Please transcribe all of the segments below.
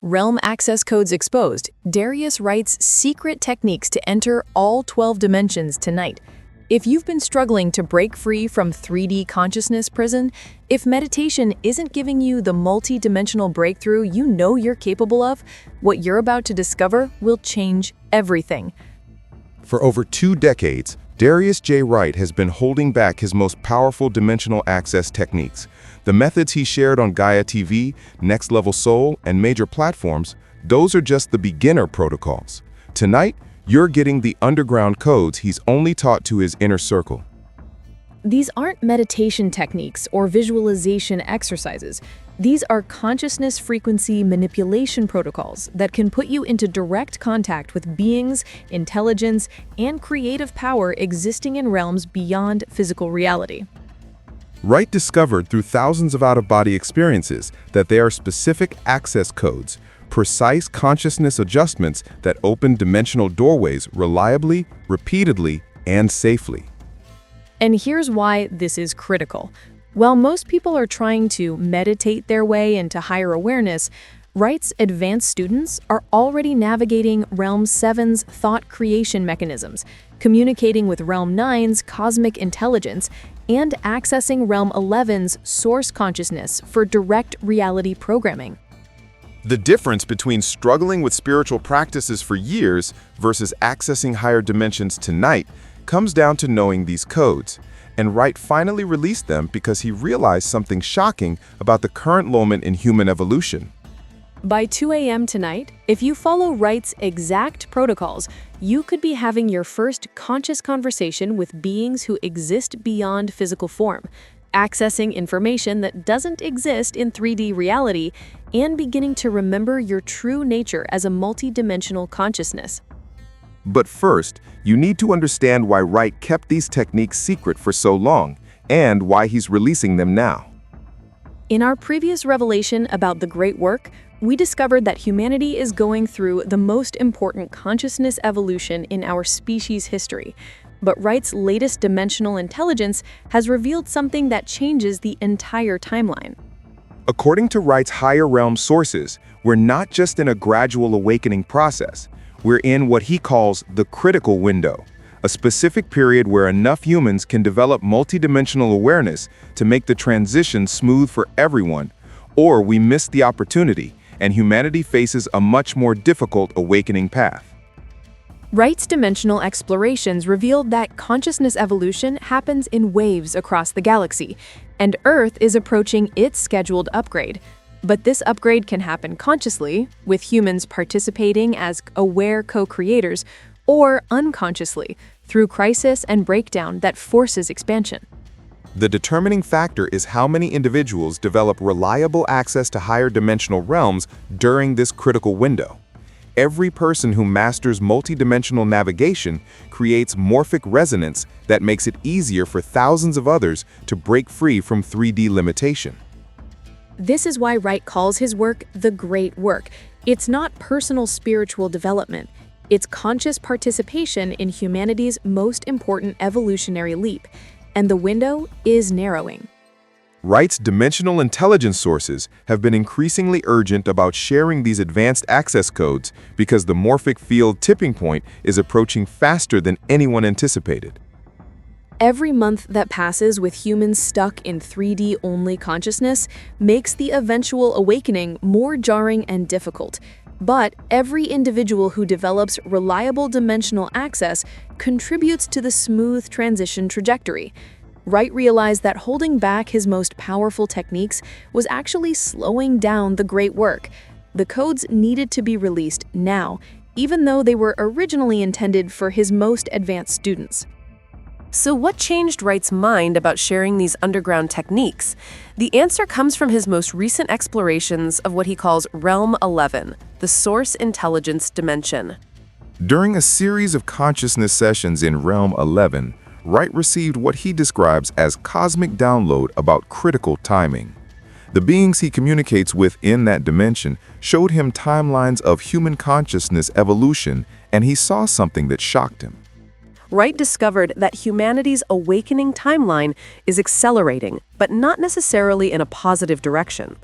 Realm access codes exposed. Darius Wright's secret techniques to enter all 12 dimensions tonight. If you've been struggling to break free from 3D consciousness prison, if meditation isn't giving you the multi-dimensional breakthrough you know you're capable of, what you're about to discover will change everything. For over 2 decades, Darius J. Wright has been holding back his most powerful dimensional access techniques. The methods he shared on Gaia TV, Next Level Soul, and major platforms, those are just the beginner protocols. Tonight, you're getting the underground codes he's only taught to his inner circle. These aren't meditation techniques or visualization exercises. These are consciousness frequency manipulation protocols that can put you into direct contact with beings, intelligence, and creative power existing in realms beyond physical reality. Wright discovered through thousands of out-of-body experiences that they are specific access codes, precise consciousness adjustments that open dimensional doorways reliably, repeatedly, and safely. And here's why this is critical. While most people are trying to meditate their way into higher awareness, Wright's advanced students are already navigating Realm 7's thought creation mechanisms, communicating with Realm 9's cosmic intelligence, and accessing Realm 11's source consciousness for direct reality programming. The difference between struggling with spiritual practices for years versus accessing higher dimensions tonight comes down to knowing these codes. And Wright finally released them because he realized something shocking about the current moment in human evolution. By 2 a.m. tonight, if you follow Wright's exact protocols, you could be having your first conscious conversation with beings who exist beyond physical form, accessing information that doesn't exist in 3D reality, and beginning to remember your true nature as a multi-dimensional consciousness. But first, you need to understand why Wright kept these techniques secret for so long, and why he's releasing them now. In our previous revelation about the Great Work, we discovered that humanity is going through the most important consciousness evolution in our species' history. But Wright's latest dimensional intelligence has revealed something that changes the entire timeline. According to Wright's higher realm sources, we're not just in a gradual awakening process. We're in what he calls the critical window, a specific period where enough humans can develop multidimensional awareness to make the transition smooth for everyone, or we miss the opportunity and humanity faces a much more difficult awakening path. Wright's dimensional explorations revealed that consciousness evolution happens in waves across the galaxy, and Earth is approaching its scheduled upgrade. But this upgrade can happen consciously, with humans participating as aware co-creators, or unconsciously, through crisis and breakdown that forces expansion. The determining factor is how many individuals develop reliable access to higher dimensional realms during this critical window. Every person who masters multidimensional navigation creates morphic resonance that makes it easier for thousands of others to break free from 3D limitation. This is why Wright calls his work the Great Work. It's not personal spiritual development. It's conscious participation in humanity's most important evolutionary leap. And the window is narrowing. Wright's dimensional intelligence sources have been increasingly urgent about sharing these advanced access codes because the morphic field tipping point is approaching faster than anyone anticipated. Every month that passes with humans stuck in 3D-only consciousness makes the eventual awakening more jarring and difficult. But every individual who develops reliable dimensional access contributes to the smooth transition trajectory. Wright realized that holding back his most powerful techniques was actually slowing down the Great Work. The codes needed to be released now, even though they were originally intended for his most advanced students. So what changed Wright's mind about sharing these underground techniques? The answer comes from his most recent explorations of what he calls Realm 11, the source intelligence dimension. During a series of consciousness sessions in Realm 11, Wright received what he describes as cosmic download about critical timing. The beings he communicates with in that dimension showed him timelines of human consciousness evolution, and he saw something that shocked him. Wright discovered that humanity's awakening timeline is accelerating, but not necessarily in a positive direction.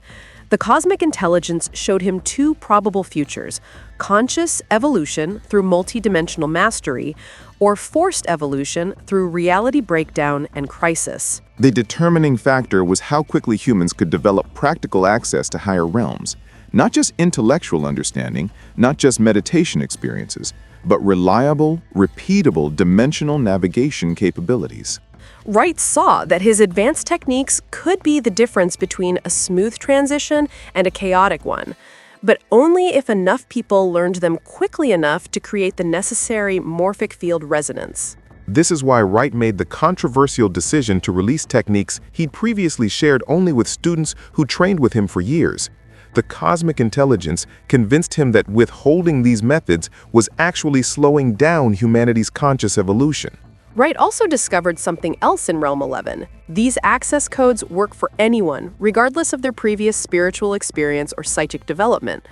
The cosmic intelligence showed him two probable futures: conscious evolution through multidimensional mastery, or forced evolution through reality breakdown and crisis. The determining factor was how quickly humans could develop practical access to higher realms. Not just intellectual understanding, not just meditation experiences, but reliable, repeatable dimensional navigation capabilities. Wright saw that his advanced techniques could be the difference between a smooth transition and a chaotic one, but only if enough people learned them quickly enough to create the necessary morphic field resonance. This is why Wright made the controversial decision to release techniques he'd previously shared only with students who trained with him for years. The cosmic intelligence convinced him that withholding these methods was actually slowing down humanity's conscious evolution. Wright also discovered something else in Realm 11. These access codes work for anyone, regardless of their previous spiritual experience or psychic development.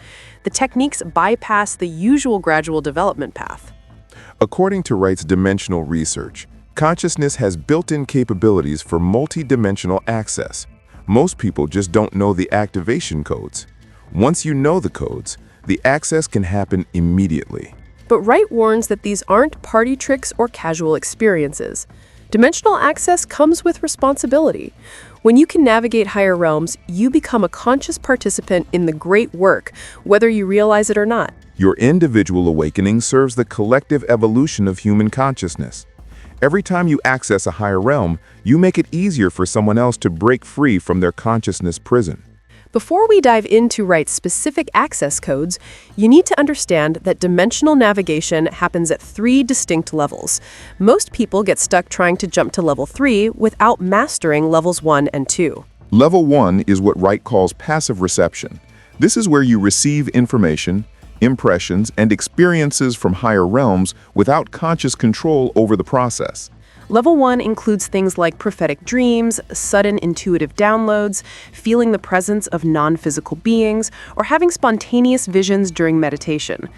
The techniques bypass the usual gradual development path. According to Wright's dimensional research, consciousness has built-in capabilities for multi-dimensional access. Most people just don't know the activation codes. Once you know the codes, the access can happen immediately. But Wright warns that these aren't party tricks or casual experiences. Dimensional access comes with responsibility. When you can navigate higher realms, you become a conscious participant in the great work, whether you realize it or not. Your individual awakening serves the collective evolution of human consciousness. Every time you access a higher realm, you make it easier for someone else to break free from their consciousness prison. Before we dive into Wright's specific access codes, you need to understand that dimensional navigation happens at 3 distinct levels. Most people get stuck trying to jump to level 3 without mastering levels 1 and 2. Level 1 is what Wright calls passive reception. This is where you receive information, impressions, and experiences from higher realms without conscious control over the process. Level 1 includes things like prophetic dreams, sudden intuitive downloads, feeling the presence of non-physical beings, or having spontaneous visions during meditation.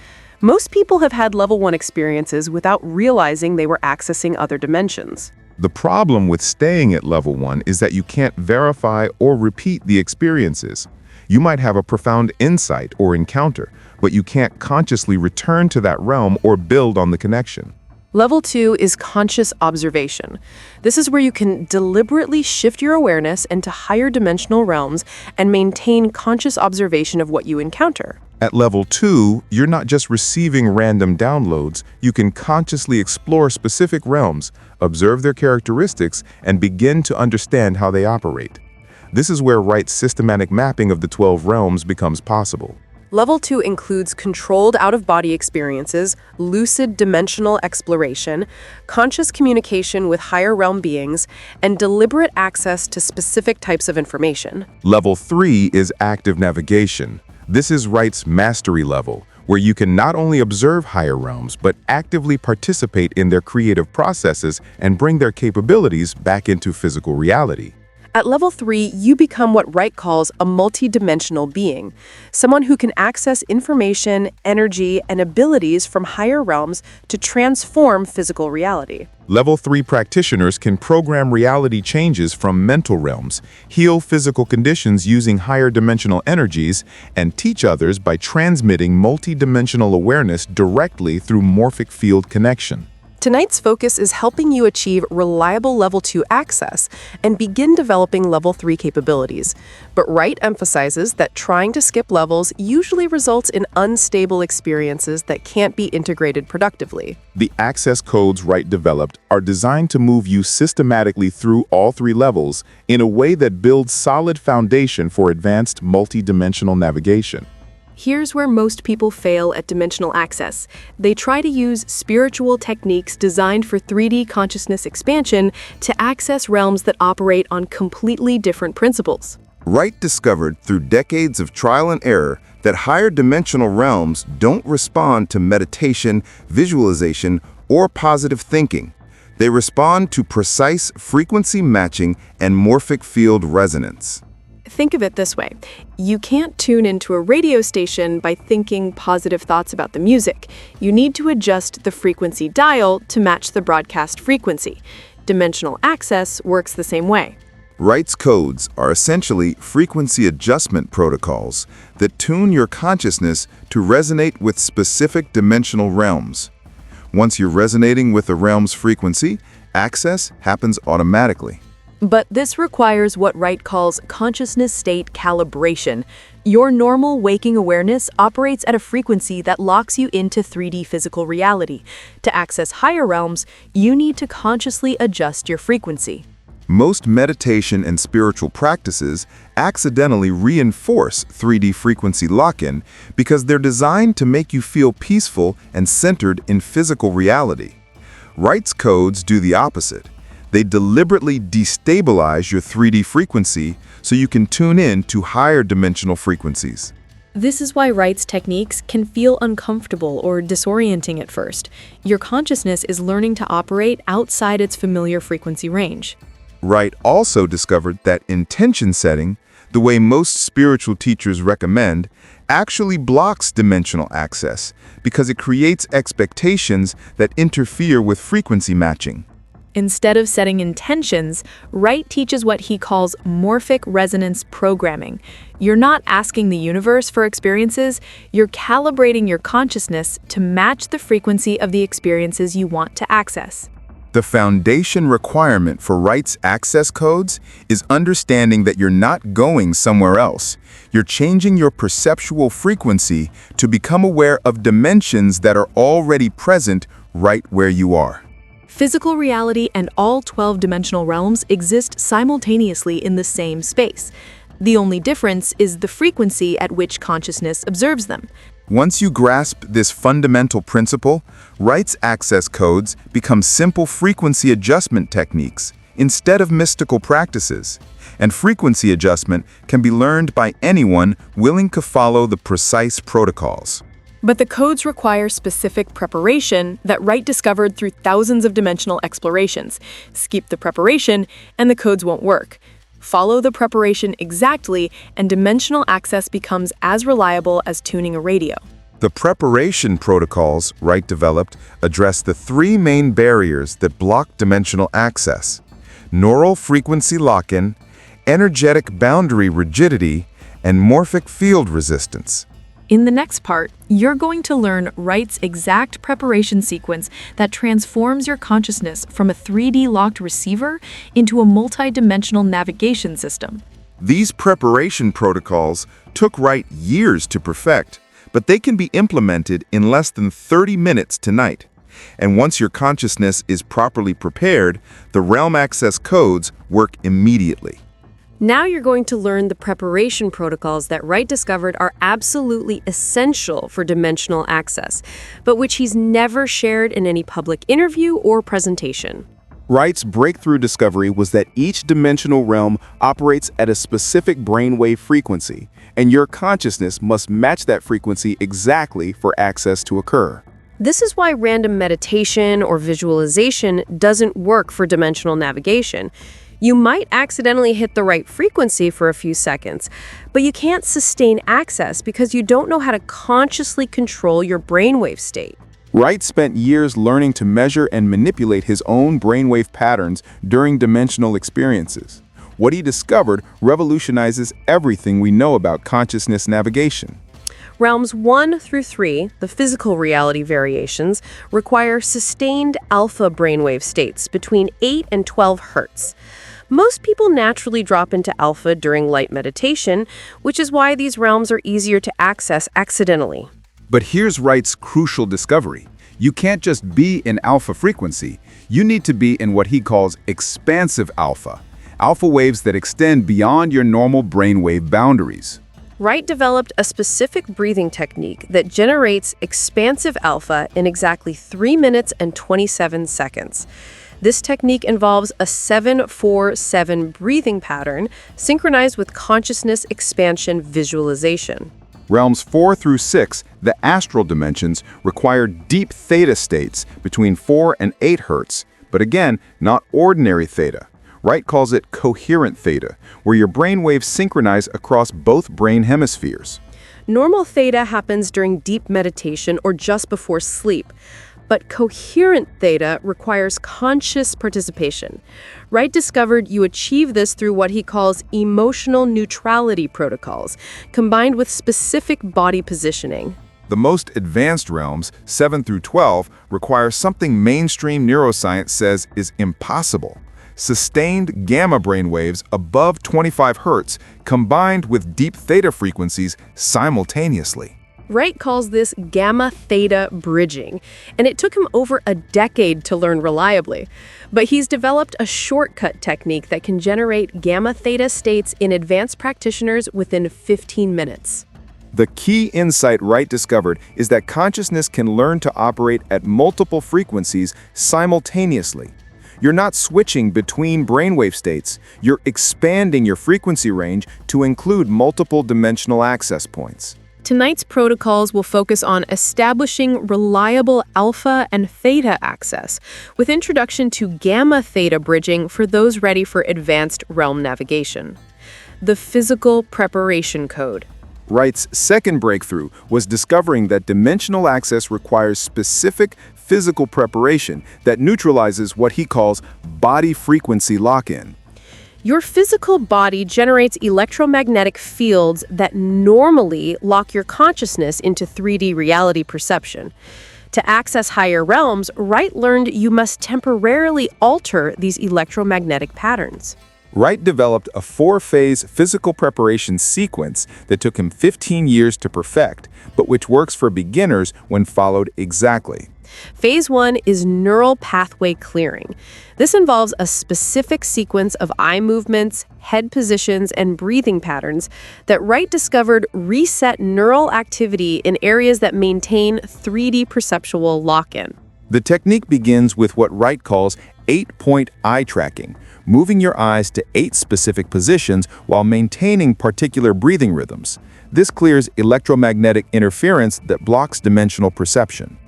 Most people have had Level 1 experiences without realizing they were accessing other dimensions. The problem with staying at Level 1 is that you can't verify or repeat the experiences. You might have a profound insight or encounter, but you can't consciously return to that realm or build on the connection. Level 2 is conscious observation. This is where you can deliberately shift your awareness into higher dimensional realms and maintain conscious observation of what you encounter. At Level 2, you're not just receiving random downloads, you can consciously explore specific realms, observe their characteristics, and begin to understand how they operate. This is where Wright's systematic mapping of the 12 realms becomes possible. Level 2 includes controlled out-of-body experiences, lucid dimensional exploration, conscious communication with higher realm beings, and deliberate access to specific types of information. Level 3 is active navigation. This is Wright's mastery level, where you can not only observe higher realms, but actively participate in their creative processes and bring their capabilities back into physical reality. At Level 3, you become what Wright calls a multidimensional being, someone who can access information, energy, and abilities from higher realms to transform physical reality. Level 3 practitioners can program reality changes from mental realms, heal physical conditions using higher dimensional energies, and teach others by transmitting multidimensional awareness directly through morphic field connection. Tonight's focus is helping you achieve reliable Level 2 access and begin developing Level 3 capabilities. But Wright emphasizes that trying to skip levels usually results in unstable experiences that can't be integrated productively. The access codes Wright developed are designed to move you systematically through all 3 levels in a way that builds solid foundation for advanced multidimensional navigation. Here's where most people fail at dimensional access. They try to use spiritual techniques designed for 3D consciousness expansion to access realms that operate on completely different principles. Wright discovered through decades of trial and error that higher dimensional realms don't respond to meditation, visualization, or positive thinking. They respond to precise frequency matching and morphic field resonance. Think of it this way. You can't tune into a radio station by thinking positive thoughts about the music. You need to adjust the frequency dial to match the broadcast frequency. Dimensional access works the same way. Wright's codes are essentially frequency adjustment protocols that tune your consciousness to resonate with specific dimensional realms. Once you're resonating with a realm's frequency, access happens automatically. But this requires what Wright calls consciousness state calibration. Your normal waking awareness operates at a frequency that locks you into 3D physical reality. To access higher realms, you need to consciously adjust your frequency. Most meditation and spiritual practices accidentally reinforce 3D frequency lock-in because they're designed to make you feel peaceful and centered in physical reality. Wright's codes do the opposite. They deliberately destabilize your 3D frequency so you can tune in to higher dimensional frequencies. This is why Wright's techniques can feel uncomfortable or disorienting at first. Your consciousness is learning to operate outside its familiar frequency range. Wright also discovered that intention setting, the way most spiritual teachers recommend, actually blocks dimensional access because it creates expectations that interfere with frequency matching. Instead of setting intentions, Wright teaches what he calls morphic resonance programming. You're not asking the universe for experiences, you're calibrating your consciousness to match the frequency of the experiences you want to access. The foundation requirement for Wright's access codes is understanding that you're not going somewhere else. You're changing your perceptual frequency to become aware of dimensions that are already present right where you are. Physical reality and all 12-dimensional realms exist simultaneously in the same space. The only difference is the frequency at which consciousness observes them. Once you grasp this fundamental principle, Wright's access codes become simple frequency adjustment techniques instead of mystical practices. And frequency adjustment can be learned by anyone willing to follow the precise protocols. But the codes require specific preparation that Wright discovered through thousands of dimensional explorations. Skip the preparation, and the codes won't work. Follow the preparation exactly, and dimensional access becomes as reliable as tuning a radio. The preparation protocols Wright developed address the three main barriers that block dimensional access: neural frequency lock-in, energetic boundary rigidity, and morphic field resistance. In the next part, you're going to learn Wright's exact preparation sequence that transforms your consciousness from a 3D locked receiver into a multidimensional navigation system. These preparation protocols took Wright years to perfect, but they can be implemented in less than 30 minutes tonight. And once your consciousness is properly prepared, the realm access codes work immediately. Now you're going to learn the preparation protocols that Wright discovered are absolutely essential for dimensional access, but which he's never shared in any public interview or presentation. Wright's breakthrough discovery was that each dimensional realm operates at a specific brainwave frequency, and your consciousness must match that frequency exactly for access to occur. This is why random meditation or visualization doesn't work for dimensional navigation. You might accidentally hit the right frequency for a few seconds, but you can't sustain access because you don't know how to consciously control your brainwave state. Wright spent years learning to measure and manipulate his own brainwave patterns during dimensional experiences. What he discovered revolutionizes everything we know about consciousness navigation. Realms 1 through 3, the physical reality variations, require sustained alpha brainwave states between 8 and 12 hertz. Most people naturally drop into alpha during light meditation, which is why these realms are easier to access accidentally. But here's Wright's crucial discovery. You can't just be in alpha frequency. You need to be in what he calls expansive alpha waves that extend beyond your normal brainwave boundaries. Wright developed a specific breathing technique that generates expansive alpha in exactly 3 minutes and 27 seconds. This technique involves a 7-4-7 breathing pattern synchronized with consciousness expansion visualization. Realms 4 through 6, the astral dimensions, require deep theta states between 4 and 8 hertz, but again, not ordinary theta. Wright calls it coherent theta, where your brainwaves synchronize across both brain hemispheres. Normal theta happens during deep meditation or just before sleep. But coherent theta requires conscious participation. Wright discovered you achieve this through what he calls emotional neutrality protocols, combined with specific body positioning. The most advanced realms, 7 through 12, require something mainstream neuroscience says is impossible. Sustained gamma brainwaves above 25 Hz combined with deep theta frequencies simultaneously. Wright calls this gamma-theta bridging, and it took him over a decade to learn reliably. But he's developed a shortcut technique that can generate gamma-theta states in advanced practitioners within 15 minutes. The key insight Wright discovered is that consciousness can learn to operate at multiple frequencies simultaneously. You're not switching between brainwave states, you're expanding your frequency range to include multiple dimensional access points. Tonight's protocols will focus on establishing reliable alpha and theta access, with introduction to gamma-theta bridging for those ready for advanced realm navigation. The physical preparation code. Wright's second breakthrough was discovering that dimensional access requires specific physical preparation that neutralizes what he calls body frequency lock-in. Your physical body generates electromagnetic fields that normally lock your consciousness into 3D reality perception. To access higher realms, Wright learned you must temporarily alter these electromagnetic patterns. Wright developed a 4-phase physical preparation sequence that took him 15 years to perfect, but which works for beginners when followed exactly. Phase 1 is neural pathway clearing. This involves a specific sequence of eye movements, head positions, and breathing patterns that Wright discovered reset neural activity in areas that maintain 3D perceptual lock-in. The technique begins with what Wright calls 8-point eye tracking, moving your eyes to 8 specific positions while maintaining particular breathing rhythms. This clears electromagnetic interference that blocks dimensional perception.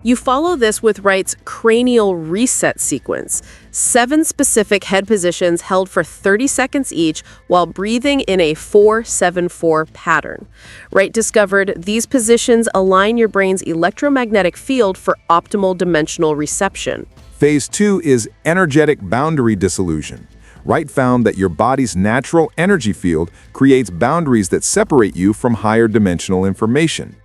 You follow this with Wright's cranial reset sequence, 7 specific head positions held for 30 seconds each while breathing in a 4-7-4 pattern. Wright discovered these positions align your brain's electromagnetic field for optimal dimensional reception. Phase 2 is energetic boundary dissolution. Wright found that your body's natural energy field creates boundaries that separate you from higher dimensional information.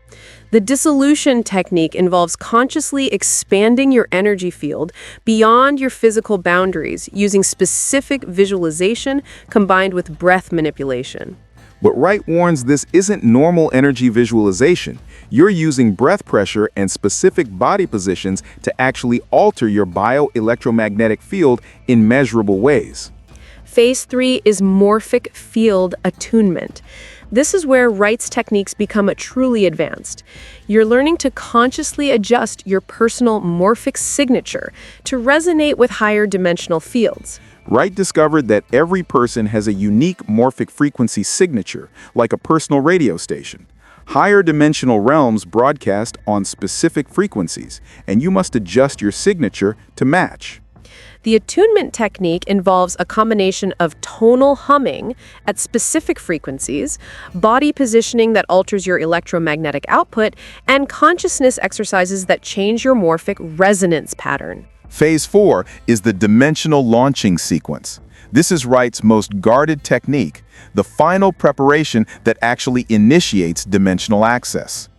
The dissolution technique involves consciously expanding your energy field beyond your physical boundaries using specific visualization combined with breath manipulation. But Wright warns this isn't normal energy visualization. You're using breath pressure and specific body positions to actually alter your bioelectromagnetic field in measurable ways. Phase 3 is morphic field attunement. This is where Wright's techniques become truly advanced. You're learning to consciously adjust your personal morphic signature to resonate with higher dimensional fields. Wright discovered that every person has a unique morphic frequency signature, like a personal radio station. Higher dimensional realms broadcast on specific frequencies, and you must adjust your signature to match. The attunement technique involves a combination of tonal humming at specific frequencies, body positioning that alters your electromagnetic output, and consciousness exercises that change your morphic resonance pattern. Phase 4 is the dimensional launching sequence. This is Wright's most guarded technique, the final preparation that actually initiates dimensional access.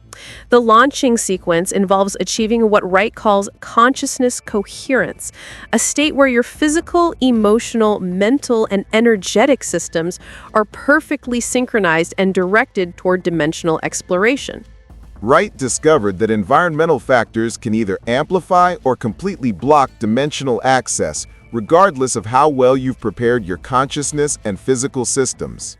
The launching sequence involves achieving what Wright calls consciousness coherence, a state where your physical, emotional, mental, and energetic systems are perfectly synchronized and directed toward dimensional exploration. Wright discovered that environmental factors can either amplify or completely block dimensional access, regardless of how well you've prepared your consciousness and physical systems.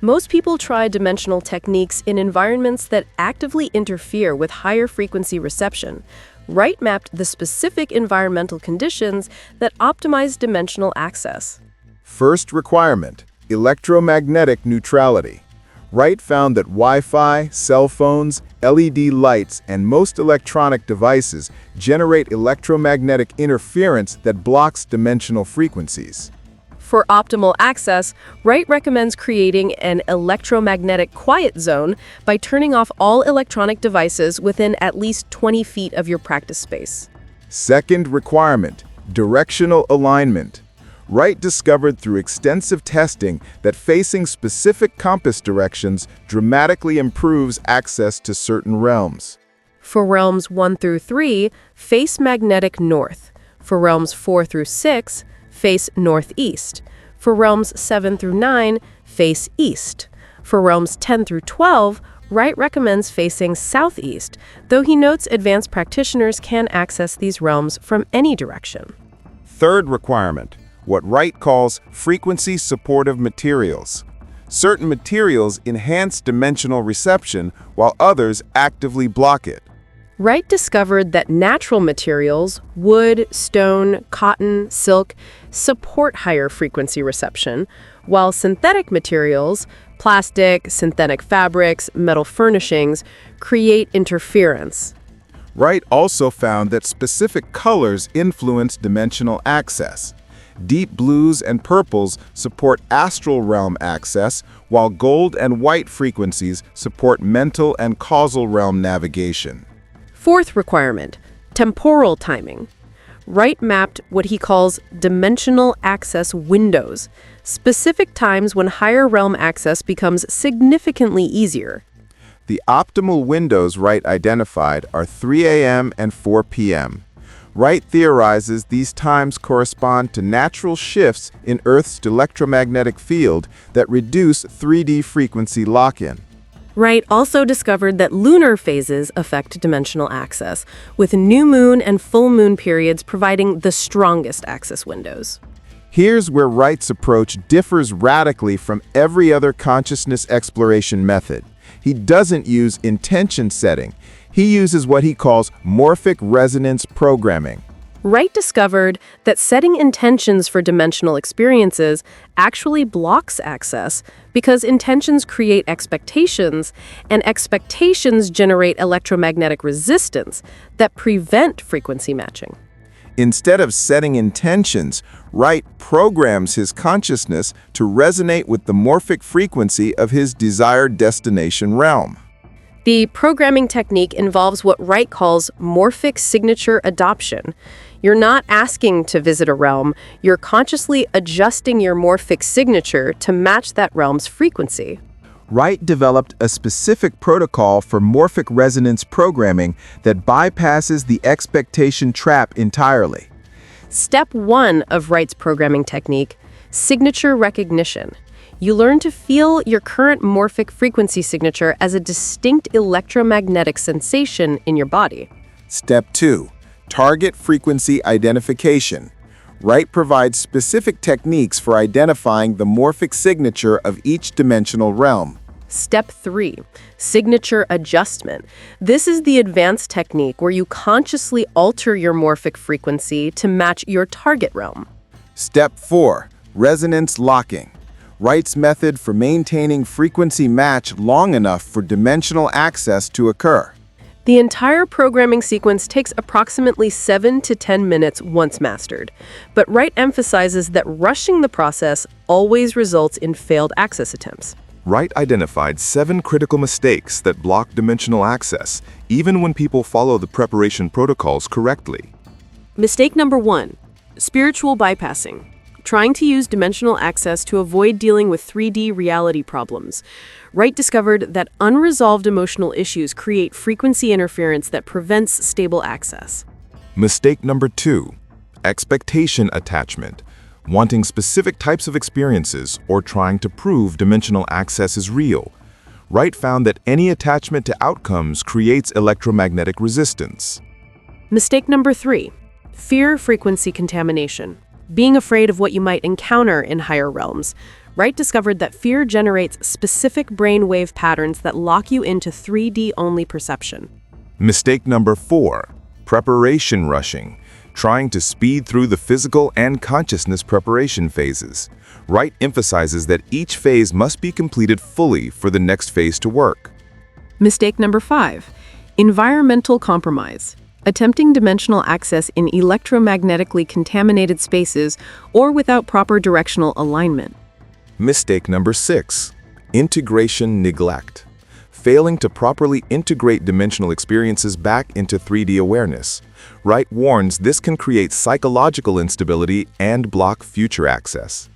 Most people try dimensional techniques in environments that actively interfere with higher frequency reception. Wright mapped the specific environmental conditions that optimize dimensional access. First requirement, electromagnetic neutrality. Wright found that Wi-Fi, cell phones, LED lights, and most electronic devices generate electromagnetic interference that blocks dimensional frequencies. For optimal access, Wright recommends creating an electromagnetic quiet zone by turning off all electronic devices within at least 20 feet of your practice space. Second requirement, directional alignment. Wright discovered through extensive testing that facing specific compass directions dramatically improves access to certain realms. For realms 1 through 3, face magnetic north. For realms 4 through 6, face northeast. For realms 7 through 9, face east. For realms 10 through 12, Wright recommends facing southeast, though he notes advanced practitioners can access these realms from any direction. Third requirement, what Wright calls frequency-supportive materials. Certain materials enhance dimensional reception while others actively block it. Wright discovered that natural materials, wood, stone, cotton, silk, support higher frequency reception, while synthetic materials, plastic, synthetic fabrics, metal furnishings, create interference. Wright also found that specific colors influence dimensional access. Deep blues and purples support astral realm access, while gold and white frequencies support mental and causal realm navigation. Fourth requirement, temporal timing. Wright mapped what he calls dimensional access windows, specific times when higher realm access becomes significantly easier. The optimal windows Wright identified are 3 a.m. and 4 p.m. Wright theorizes these times correspond to natural shifts in Earth's electromagnetic field that reduce 3D frequency lock-in. Wright also discovered that lunar phases affect dimensional access, with new moon and full moon periods providing the strongest access windows. Here's where Wright's approach differs radically from every other consciousness exploration method. He doesn't use intention setting. He uses what he calls morphic resonance programming. Wright discovered that setting intentions for dimensional experiences actually blocks access because intentions create expectations, and expectations generate electromagnetic resistance that prevent frequency matching. Instead of setting intentions, Wright programs his consciousness to resonate with the morphic frequency of his desired destination realm. The programming technique involves what Wright calls morphic signature adoption. You're not asking to visit a realm, you're consciously adjusting your morphic signature to match that realm's frequency. Wright developed a specific protocol for morphic resonance programming that bypasses the expectation trap entirely. Step 1 of Wright's programming technique, signature recognition. You learn to feel your current morphic frequency signature as a distinct electromagnetic sensation in your body. Step 2. Target frequency identification. Wright provides specific techniques for identifying the morphic signature of each dimensional realm. Step 3. Signature adjustment. This is the advanced technique where you consciously alter your morphic frequency to match your target realm. Step 4. Resonance locking. Wright's method for maintaining frequency match long enough for dimensional access to occur. The entire programming sequence takes approximately 7 to 10 minutes once mastered, but Wright emphasizes that rushing the process always results in failed access attempts. Wright identified 7 critical mistakes that block dimensional access, even when people follow the preparation protocols correctly. Mistake number 1, spiritual bypassing. Trying to use dimensional access to avoid dealing with 3D reality problems. Wright discovered that unresolved emotional issues create frequency interference that prevents stable access. Mistake number 2, expectation attachment. Wanting specific types of experiences or trying to prove dimensional access is real. Wright found that any attachment to outcomes creates electromagnetic resistance. Mistake number 3, fear frequency contamination. Being afraid of what you might encounter in higher realms. Wright discovered that fear generates specific brainwave patterns that lock you into 3D-only perception. Mistake number 4, preparation rushing. Trying to speed through the physical and consciousness preparation phases. Wright emphasizes that each phase must be completed fully for the next phase to work. Mistake number 5, environmental compromise. Attempting dimensional access in electromagnetically contaminated spaces or without proper directional alignment. Mistake number 6, integration neglect. failing to properly integrate dimensional experiences back into 3D awareness. Wright warns this can create psychological instability and block future access.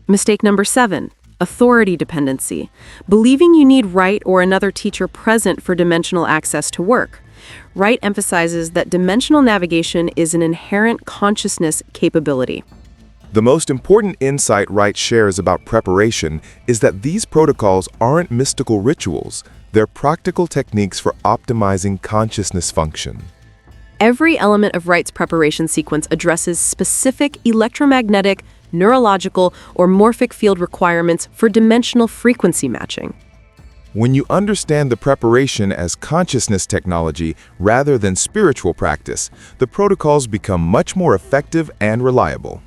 Mistake number 7. Authority dependency. Believing you need Wright or another teacher present for dimensional access to work. Wright emphasizes that dimensional navigation is an inherent consciousness capability. The most important insight Wright shares about preparation is that these protocols aren't mystical rituals, they're practical techniques for optimizing consciousness function. Every element of Wright's preparation sequence addresses specific electromagnetic, neurological, or morphic field requirements for dimensional frequency matching. When you understand the preparation as consciousness technology rather than spiritual practice, the protocols become much more effective and reliable.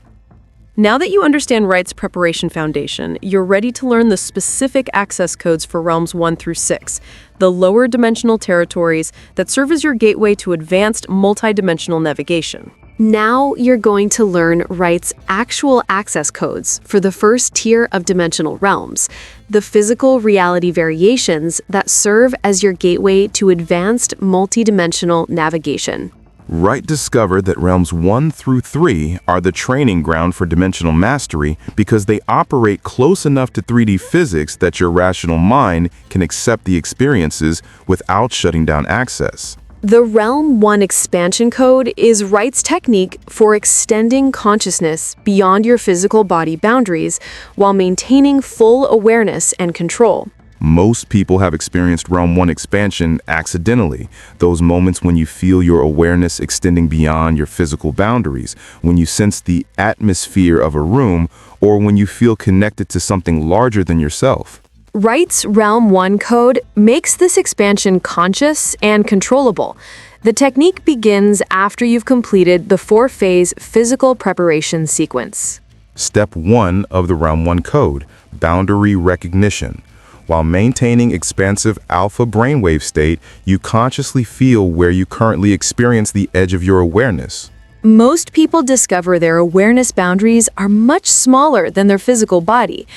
Now that you understand Wright's preparation foundation, you're ready to learn the specific access codes for realms 1 through 6, the lower dimensional territories that serve as your gateway to advanced multidimensional navigation. Now you're going to learn Wright's actual access codes for the first tier of dimensional realms, the physical reality variations that serve as your gateway to advanced multidimensional navigation. Wright discovered that realms 1 through 3 are the training ground for dimensional mastery because they operate close enough to 3D physics that your rational mind can accept the experiences without shutting down access. The Realm 1 expansion code is Wright's technique for extending consciousness beyond your physical body boundaries while maintaining full awareness and control. Most people have experienced Realm 1 expansion accidentally, those moments when you feel your awareness extending beyond your physical boundaries, when you sense the atmosphere of a room, or when you feel connected to something larger than yourself. Wright's Realm 1 code makes this expansion conscious and controllable. The technique begins after you've completed the 4-phase physical preparation sequence. Step 1 of the Realm 1 code, boundary recognition. While maintaining expansive alpha brainwave state, you consciously feel where you currently experience the edge of your awareness. Most people discover their awareness boundaries are much smaller than their physical body.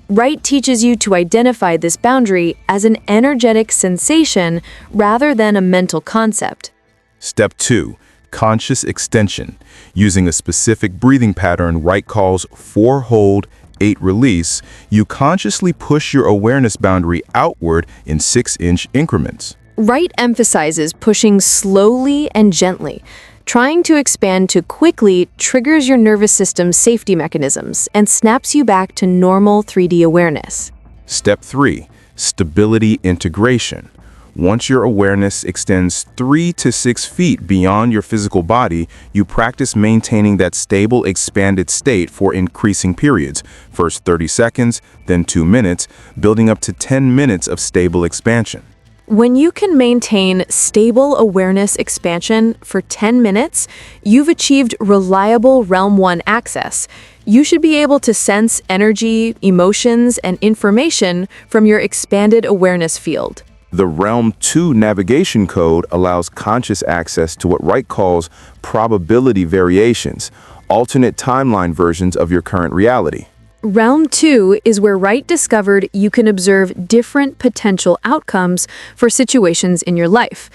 Wright teaches you to identify this boundary as an energetic sensation rather than a mental concept. Step 2. Conscious extension. Using a specific breathing pattern Wright calls 4 hold, 8 release, you consciously push your awareness boundary outward in 6-inch increments. Wright emphasizes pushing slowly and gently. Trying to expand too quickly triggers your nervous system's safety mechanisms and snaps you back to normal 3D awareness. Step 3. Stability integration. Once your awareness extends 3 to 6 feet beyond your physical body, you practice maintaining that stable, expanded state for increasing periods, first 30 seconds, then 2 minutes, building up to 10 minutes of stable expansion. When you can maintain stable awareness expansion for 10 minutes, you've achieved reliable Realm 1 access. You should be able to sense energy, emotions, and information from your expanded awareness field. The Realm 2 navigation code allows conscious access to what Wright calls probability variations, alternate timeline versions of your current reality. Realm 2 is where Wright discovered you can observe different potential outcomes for situations in your life,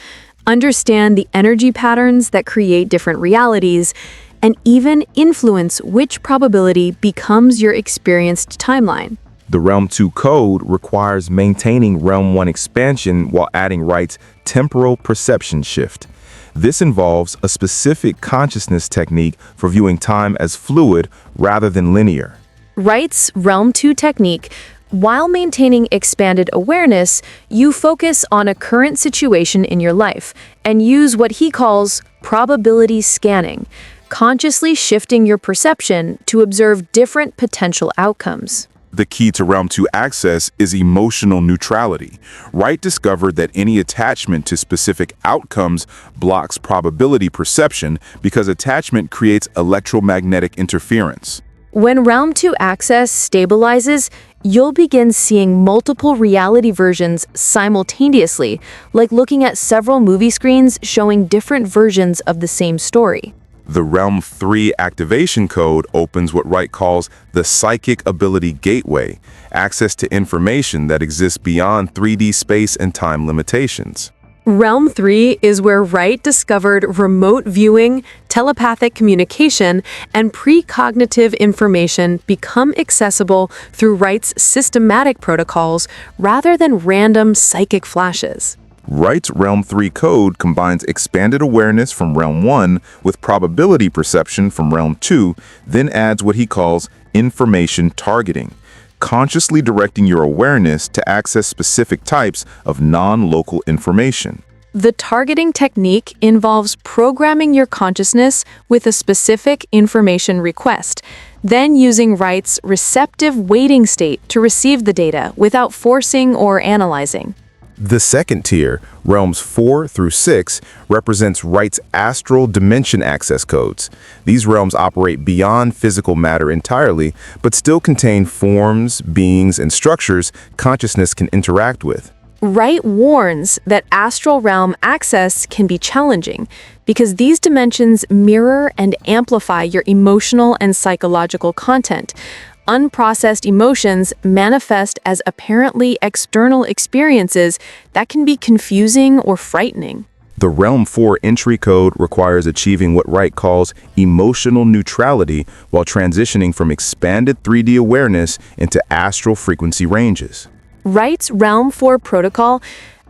understand the energy patterns that create different realities, and even influence which probability becomes your experienced timeline. The Realm 2 code requires maintaining Realm 1 expansion while adding Wright's temporal perception shift. This involves a specific consciousness technique for viewing time as fluid rather than linear. Wright's Realm 2 technique, while maintaining expanded awareness, you focus on a current situation in your life and use what he calls probability scanning, consciously shifting your perception to observe different potential outcomes. The key to Realm 2 access is emotional neutrality. Wright discovered that any attachment to specific outcomes blocks probability perception because attachment creates electromagnetic interference. When Realm 2 access stabilizes, you'll begin seeing multiple reality versions simultaneously, like looking at several movie screens showing different versions of the same story. The Realm 3 activation code opens what Wright calls the Psychic Ability Gateway, access to information that exists beyond 3D space and time limitations. Realm 3 is where Wright discovered remote viewing, telepathic communication, and precognitive information become accessible through Wright's systematic protocols rather than random psychic flashes. Wright's Realm 3 code combines expanded awareness from Realm 1 with probability perception from Realm 2, then adds what he calls information targeting, consciously directing your awareness to access specific types of non-local information. The targeting technique involves programming your consciousness with a specific information request, then using Wright's receptive waiting state to receive the data without forcing or analyzing. The second tier, Realms 4 through 6, represents Wright's astral dimension access codes. These realms operate beyond physical matter entirely, but still contain forms, beings, and structures consciousness can interact with. Wright warns that astral realm access can be challenging because these dimensions mirror and amplify your emotional and psychological content. Unprocessed emotions manifest as apparently external experiences that can be confusing or frightening. The Realm 4 entry code requires achieving what Wright calls emotional neutrality while transitioning from expanded 3D awareness into astral frequency ranges. Wright's Realm 4 protocol,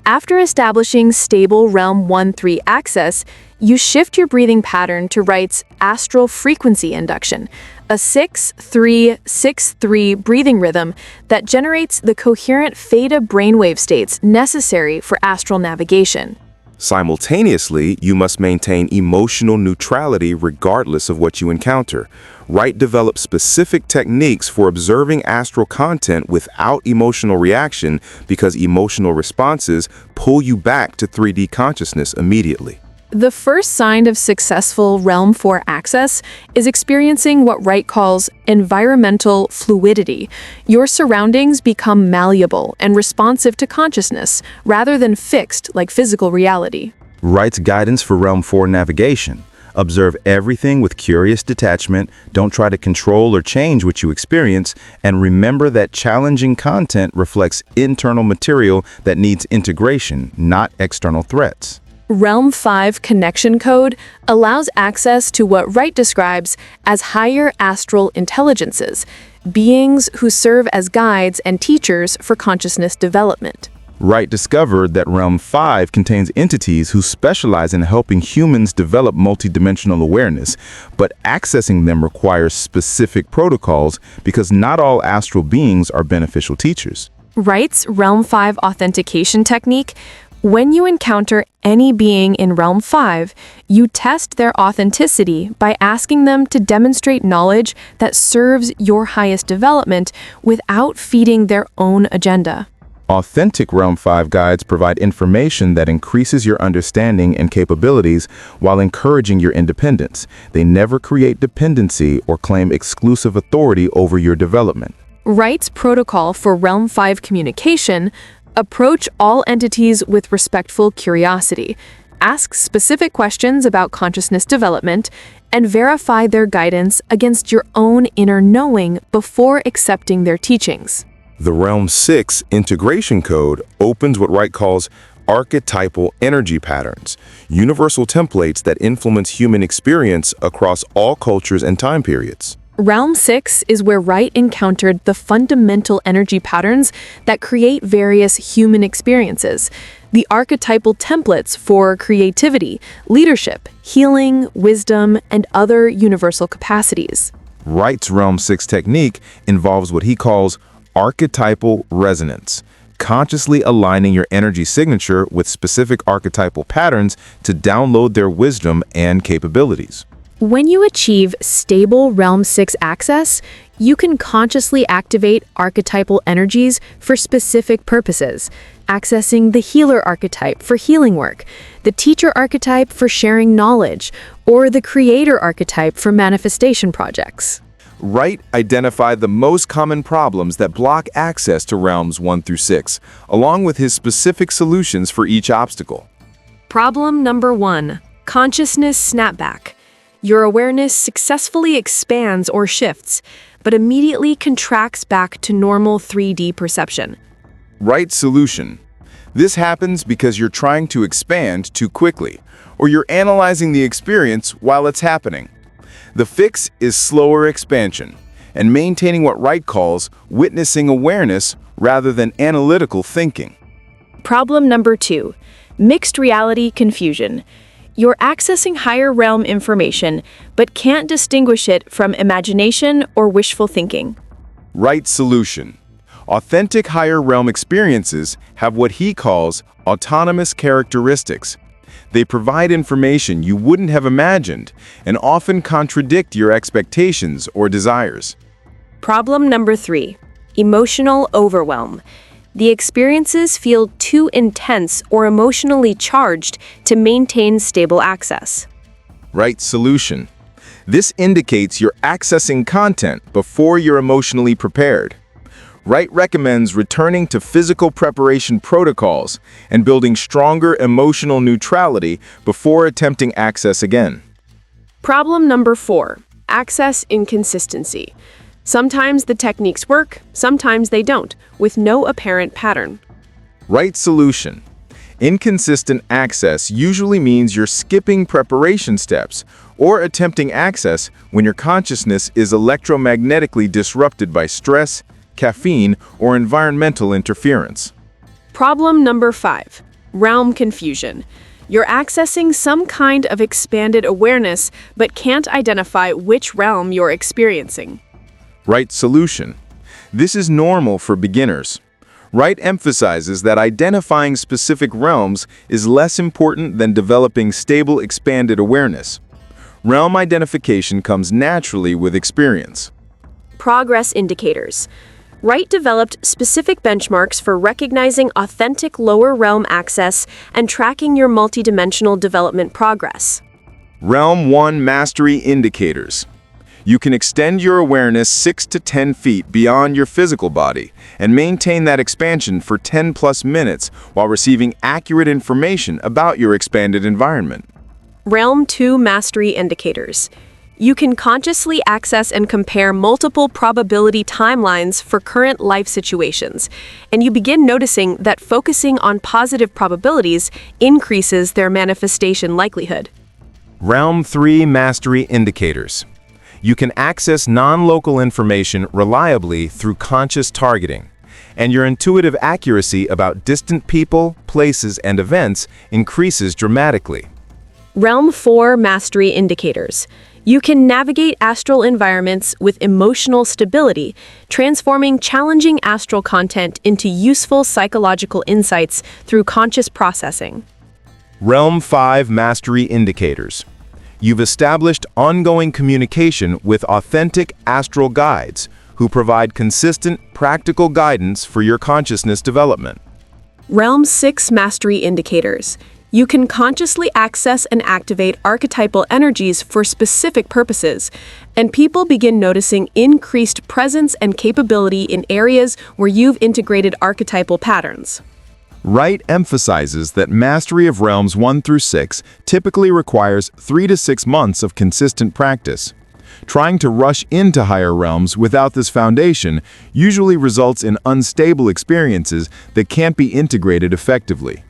after establishing stable Realm 1-3 access, you shift your breathing pattern to Wright's astral frequency induction, a 6-3-6-3 breathing rhythm that generates the coherent theta brainwave states necessary for astral navigation. Simultaneously, you must maintain emotional neutrality regardless of what you encounter. Wright developed specific techniques for observing astral content without emotional reaction because emotional responses pull you back to 3D consciousness immediately. The first sign of successful Realm 4 access is experiencing what Wright calls environmental fluidity. Your surroundings become malleable and responsive to consciousness, rather than fixed like physical reality. Wright's guidance for Realm 4 navigation. Observe everything with curious detachment, don't try to control or change what you experience, and remember that challenging content reflects internal material that needs integration, not external threats. Realm 5 connection code allows access to what Wright describes as higher astral intelligences, beings who serve as guides and teachers for consciousness development. Wright discovered that Realm 5 contains entities who specialize in helping humans develop multidimensional awareness, but accessing them requires specific protocols because not all astral beings are beneficial teachers. Wright's Realm 5 authentication technique. When you encounter any being in Realm 5, you test their authenticity by asking them to demonstrate knowledge that serves your highest development without feeding their own agenda. Authentic Realm 5 guides provide information that increases your understanding and capabilities while encouraging your independence. They never create dependency or claim exclusive authority over your development. Wright's protocol for Realm 5 communication. Approach all entities with respectful curiosity, ask specific questions about consciousness development, and verify their guidance against your own inner knowing before accepting their teachings. The Realm 6 integration code opens what Wright calls archetypal energy patterns, universal templates that influence human experience across all cultures and time periods. Realm 6 is where Wright encountered the fundamental energy patterns that create various human experiences, the archetypal templates for creativity, leadership, healing, wisdom, and other universal capacities. Wright's Realm 6 technique involves what he calls archetypal resonance, consciously aligning your energy signature with specific archetypal patterns to download their wisdom and capabilities. When you achieve stable Realm 6 access, you can consciously activate archetypal energies for specific purposes, accessing the healer archetype for healing work, the teacher archetype for sharing knowledge, or the creator archetype for manifestation projects. Wright identified the most common problems that block access to Realms 1 through 6, along with his specific solutions for each obstacle. Problem number 1. Consciousness snapback. Your awareness successfully expands or shifts, but immediately contracts back to normal 3D perception. Right solution. This happens because you're trying to expand too quickly, or you're analyzing the experience while it's happening. The fix is slower expansion, and maintaining what Wright calls witnessing awareness rather than analytical thinking. Problem number 2, mixed reality confusion. You're accessing higher realm information, but can't distinguish it from imagination or wishful thinking. Right solution. Authentic higher realm experiences have what he calls autonomous characteristics. They provide information you wouldn't have imagined and often contradict your expectations or desires. Problem number 3, emotional overwhelm. The experiences feel too intense or emotionally charged to maintain stable access. Right solution. This indicates you're accessing content before you're emotionally prepared. Wright recommends returning to physical preparation protocols and building stronger emotional neutrality before attempting access again. Problem number 4, access inconsistency. Sometimes the techniques work, sometimes they don't, with no apparent pattern. Right solution. Inconsistent access usually means you're skipping preparation steps or attempting access when your consciousness is electromagnetically disrupted by stress, caffeine, or environmental interference. Problem number 5, realm confusion. You're accessing some kind of expanded awareness, but can't identify which realm you're experiencing. Right solution. This is normal for beginners. Wright emphasizes that identifying specific realms is less important than developing stable expanded awareness. Realm identification comes naturally with experience. Progress indicators. Wright developed specific benchmarks for recognizing authentic lower realm access and tracking your multidimensional development progress. Realm 1 Mastery Indicators. You can extend your awareness 6 to 10 feet beyond your physical body and maintain that expansion for 10+ minutes while receiving accurate information about your expanded environment. Realm 2 Mastery Indicators. You can consciously access and compare multiple probability timelines for current life situations, and you begin noticing that focusing on positive probabilities increases their manifestation likelihood. Realm 3 Mastery Indicators. You can access non-local information reliably through conscious targeting, and your intuitive accuracy about distant people, places, and events increases dramatically. Realm 4 Mastery Indicators. You can navigate astral environments with emotional stability, transforming challenging astral content into useful psychological insights through conscious processing. Realm 5 Mastery Indicators. You've established ongoing communication with authentic astral guides who provide consistent, practical guidance for your consciousness development. Realm 6 Mastery Indicators. You can consciously access and activate archetypal energies for specific purposes, and people begin noticing increased presence and capability in areas where you've integrated archetypal patterns. Wright emphasizes that mastery of realms 1 through 6 typically requires 3 to 6 months of consistent practice. Trying to rush into higher realms without this foundation usually results in unstable experiences that can't be integrated effectively.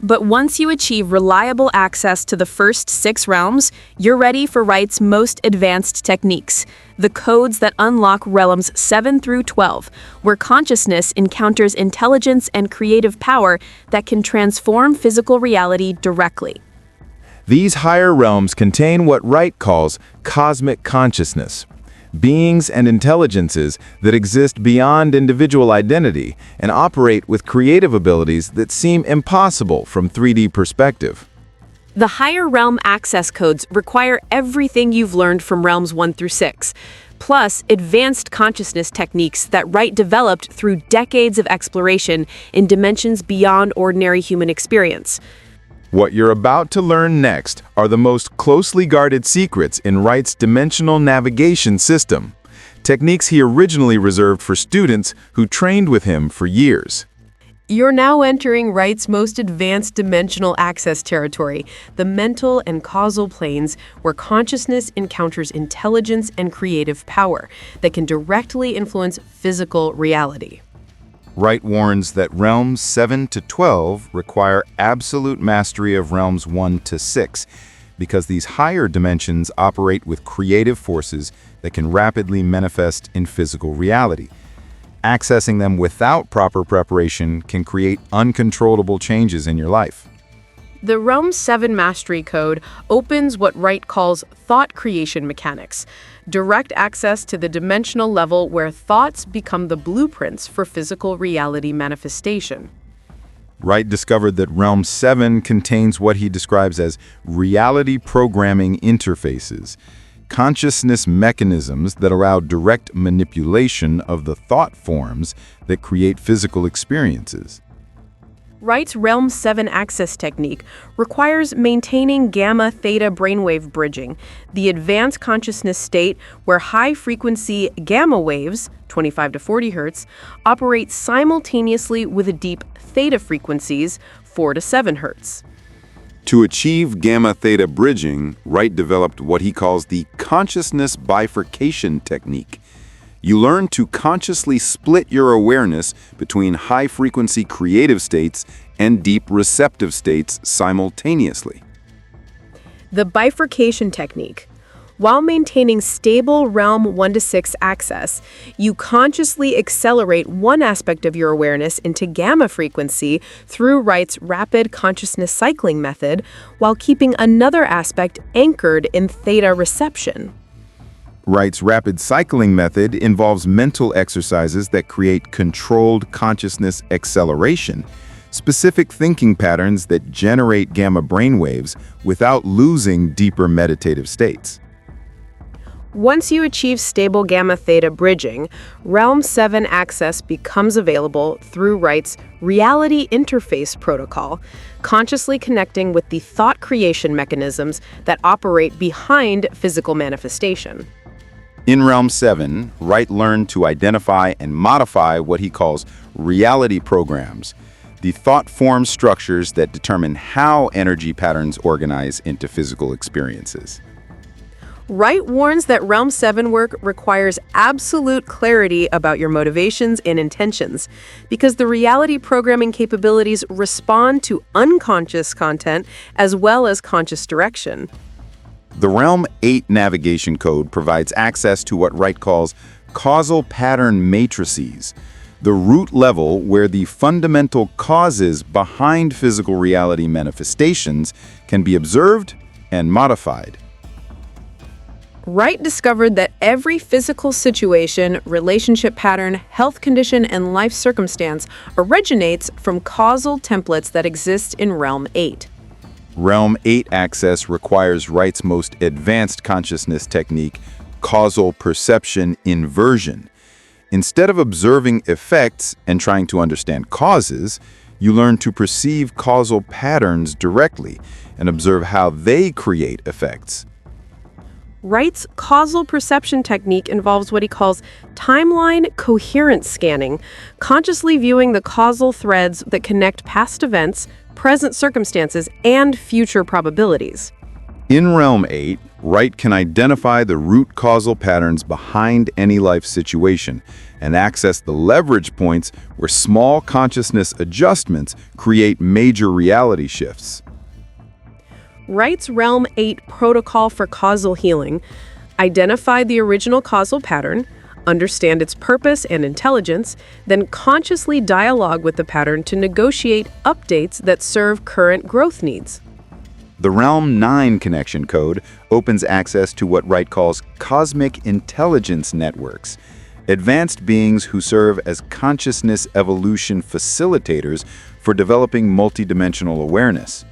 But once you achieve reliable access to the first 6 realms, you're ready for Wright's most advanced techniques, the codes that unlock realms 7 through 12, where consciousness encounters intelligence and creative power that can transform physical reality directly. These higher realms contain what Wright calls cosmic consciousness, beings and intelligences that exist beyond individual identity and operate with creative abilities that seem impossible from 3D perspective. The higher realm access codes require everything you've learned from realms 1 through 6, plus advanced consciousness techniques that Wright developed through decades of exploration in dimensions beyond ordinary human experience. What you're about to learn next are the most closely guarded secrets in Wright's dimensional navigation system, techniques he originally reserved for students who trained with him for years. You're now entering Wright's most advanced dimensional access territory, the mental and causal planes where consciousness encounters intelligence and creative power that can directly influence physical reality. Wright warns that realms 7 to 12 require absolute mastery of realms 1 to 6, because these higher dimensions operate with creative forces that can rapidly manifest in physical reality. Accessing them without proper preparation can create uncontrollable changes in your life. The Realm 7 Mastery Code opens what Wright calls thought creation mechanics, direct access to the dimensional level where thoughts become the blueprints for physical reality manifestation. Wright discovered that Realm 7 contains what he describes as reality programming interfaces, consciousness mechanisms that allow direct manipulation of the thought forms that create physical experiences. Wright's Realm 7 access technique requires maintaining gamma-theta brainwave bridging, the advanced consciousness state where high-frequency gamma waves, 25 to 40 Hz, operate simultaneously with deep theta frequencies, 4 to 7 Hz. To achieve gamma-theta bridging, Wright developed what he calls the consciousness bifurcation technique. You learn to consciously split your awareness between high-frequency creative states and deep receptive states simultaneously. The bifurcation technique. While maintaining stable Realm 1 to 6 access, you consciously accelerate one aspect of your awareness into gamma frequency through Wright's rapid consciousness cycling method, while keeping another aspect anchored in theta reception. Wright's rapid cycling method involves mental exercises that create controlled consciousness acceleration, specific thinking patterns that generate gamma brainwaves without losing deeper meditative states. Once you achieve stable gamma-theta bridging, Realm 7 access becomes available through Wright's reality interface protocol, consciously connecting with the thought creation mechanisms that operate behind physical manifestation. In Realm 7, Wright learned to identify and modify what he calls reality programs, the thought form structures that determine how energy patterns organize into physical experiences. Wright warns that Realm 7 work requires absolute clarity about your motivations and intentions, because the reality programming capabilities respond to unconscious content as well as conscious direction. The Realm 8 navigation code provides access to what Wright calls causal pattern matrices, the root level where the fundamental causes behind physical reality manifestations can be observed and modified. Wright discovered that every physical situation, relationship pattern, health condition, and life circumstance originates from causal templates that exist in Realm 8. Realm 8 access requires Wright's most advanced consciousness technique, causal perception inversion. Instead of observing effects and trying to understand causes, you learn to perceive causal patterns directly and observe how they create effects. Wright's causal perception technique involves what he calls timeline coherence scanning, consciously viewing the causal threads that connect past events, present circumstances, and future probabilities. In Realm 8, Wright can identify the root causal patterns behind any life situation and access the leverage points where small consciousness adjustments create major reality shifts. Wright's Realm 8 protocol for causal healing identify the original causal pattern, understand its purpose and intelligence, then consciously dialogue with the pattern to negotiate updates that serve current growth needs. The Realm 9 connection code opens access to what Wright calls cosmic intelligence networks, advanced beings who serve as consciousness evolution facilitators for developing multidimensional awareness.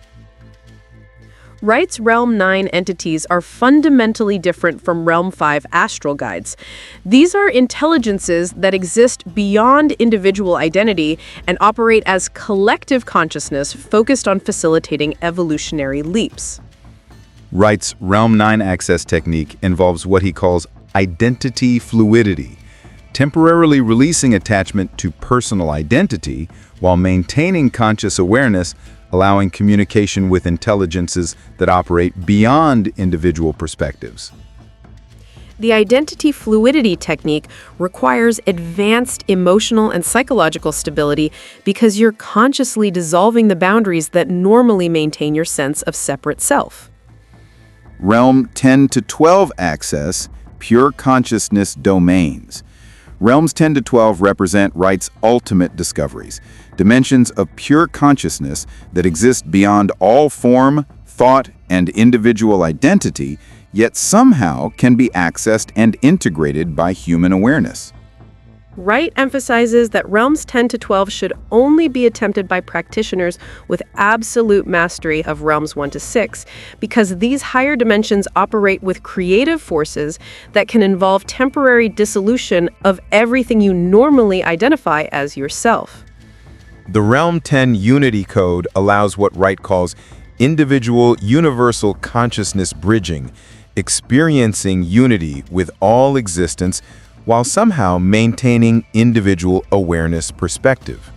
Wright's Realm 9 entities are fundamentally different from Realm 5 astral guides. These are intelligences that exist beyond individual identity and operate as collective consciousness focused on facilitating evolutionary leaps. Wright's Realm 9 access technique involves what he calls identity fluidity, temporarily releasing attachment to personal identity while maintaining conscious awareness, allowing communication with intelligences that operate beyond individual perspectives. The identity fluidity technique requires advanced emotional and psychological stability because you're consciously dissolving the boundaries that normally maintain your sense of separate self. Realm 10 to 12 access, pure consciousness domains. Realms 10 to 12 represent Wright's ultimate discoveries, dimensions of pure consciousness that exist beyond all form, thought, and individual identity, yet somehow can be accessed and integrated by human awareness. Wright emphasizes that realms 10 to 12 should only be attempted by practitioners with absolute mastery of realms 1 to 6, because these higher dimensions operate with creative forces that can involve temporary dissolution of everything you normally identify as yourself. The Realm 10 Unity Code allows what Wright calls individual universal consciousness bridging, experiencing unity with all existence while somehow maintaining individual awareness perspective.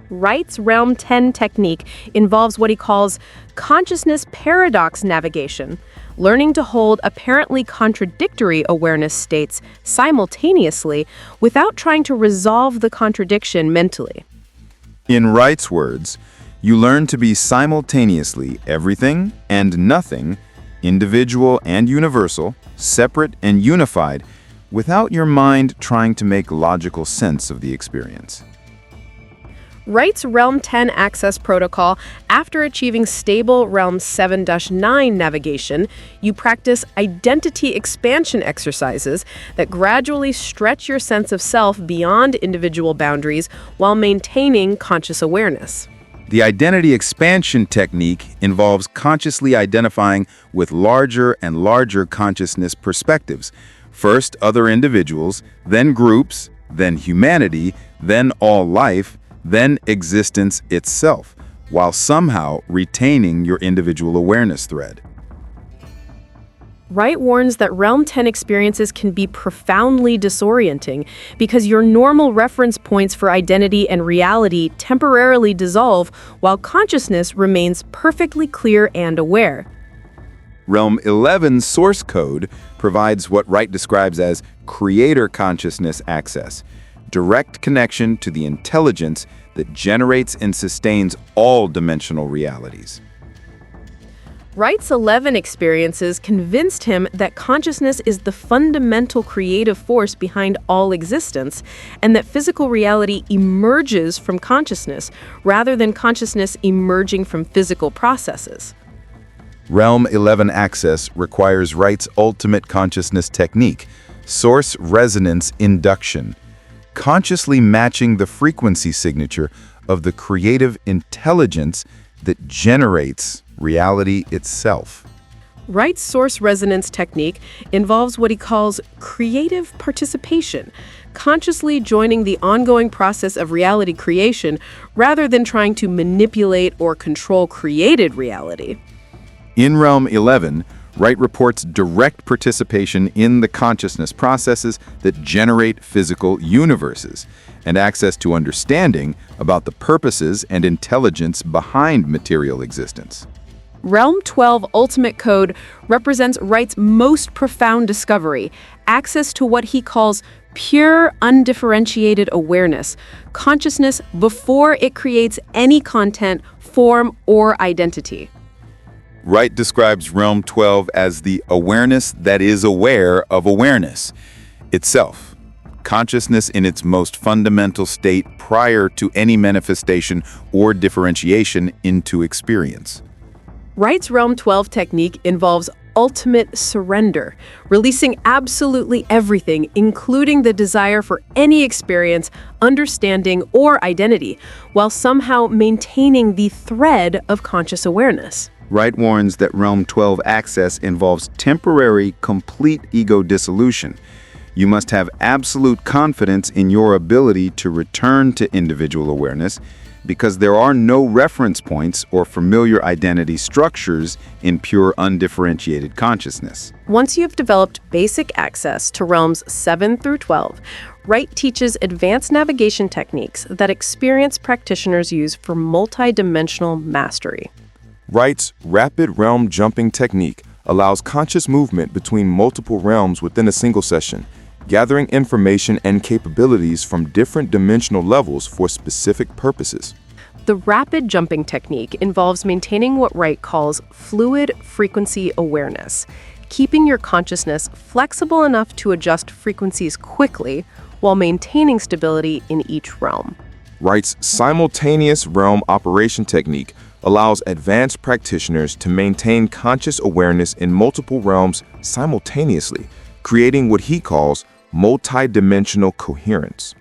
Wright's Realm 10 technique involves what he calls consciousness paradox navigation, learning to hold apparently contradictory awareness states simultaneously without trying to resolve the contradiction mentally. In Wright's words, you learn to be simultaneously everything and nothing, individual and universal, separate and unified, without your mind trying to make logical sense of the experience. Wright's Realm 10 access protocol, after achieving stable Realm 7-9 navigation, you practice identity expansion exercises that gradually stretch your sense of self beyond individual boundaries while maintaining conscious awareness. The identity expansion technique involves consciously identifying with larger and larger consciousness perspectives. First, other individuals, then groups, then humanity, then all life, then existence itself, while somehow retaining your individual awareness thread. Wright warns that Realm 10 experiences can be profoundly disorienting because your normal reference points for identity and reality temporarily dissolve while consciousness remains perfectly clear and aware. Realm 11's source code provides what Wright describes as creator consciousness access, direct connection to the intelligence that generates and sustains all dimensional realities. Wright's 11 experiences convinced him that consciousness is the fundamental creative force behind all existence, and that physical reality emerges from consciousness rather than consciousness emerging from physical processes. Realm 11 access requires Wright's ultimate consciousness technique, source resonance induction, consciously matching the frequency signature of the creative intelligence that generates reality itself. Wright's source resonance technique involves what he calls creative participation, consciously joining the ongoing process of reality creation rather than trying to manipulate or control created reality. In Realm 11, Wright reports direct participation in the consciousness processes that generate physical universes, and access to understanding about the purposes and intelligence behind material existence. Realm 12 Ultimate Code represents Wright's most profound discovery, access to what he calls pure, undifferentiated awareness, consciousness before it creates any content, form, or identity. Wright describes Realm 12 as the awareness that is aware of awareness itself, consciousness in its most fundamental state prior to any manifestation or differentiation into experience. Wright's Realm 12 technique involves ultimate surrender, releasing absolutely everything, including the desire for any experience, understanding, or identity, while somehow maintaining the thread of conscious awareness. Wright warns that Realm 12 access involves temporary, complete ego dissolution. You must have absolute confidence in your ability to return to individual awareness, because there are no reference points or familiar identity structures in pure undifferentiated consciousness. Once you've developed basic access to realms 7 through 12, Wright teaches advanced navigation techniques that experienced practitioners use for multidimensional mastery. Wright's rapid realm jumping technique allows conscious movement between multiple realms within a single session, gathering information and capabilities from different dimensional levels for specific purposes. The rapid jumping technique involves maintaining what Wright calls fluid frequency awareness, keeping your consciousness flexible enough to adjust frequencies quickly while maintaining stability in each realm. Wright's simultaneous realm operation technique allows advanced practitioners to maintain conscious awareness in multiple realms simultaneously, creating what he calls multidimensional coherence.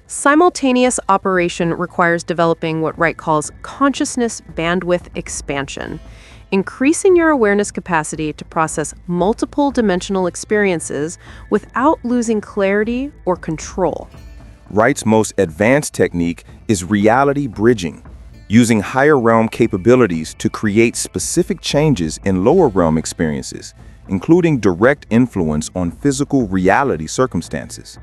Simultaneous operation requires developing what Wright calls consciousness bandwidth expansion, increasing your awareness capacity to process multiple dimensional experiences without losing clarity or control. Wright's most advanced technique is reality bridging, using higher realm capabilities to create specific changes in lower realm experiences, including direct influence on physical reality circumstances.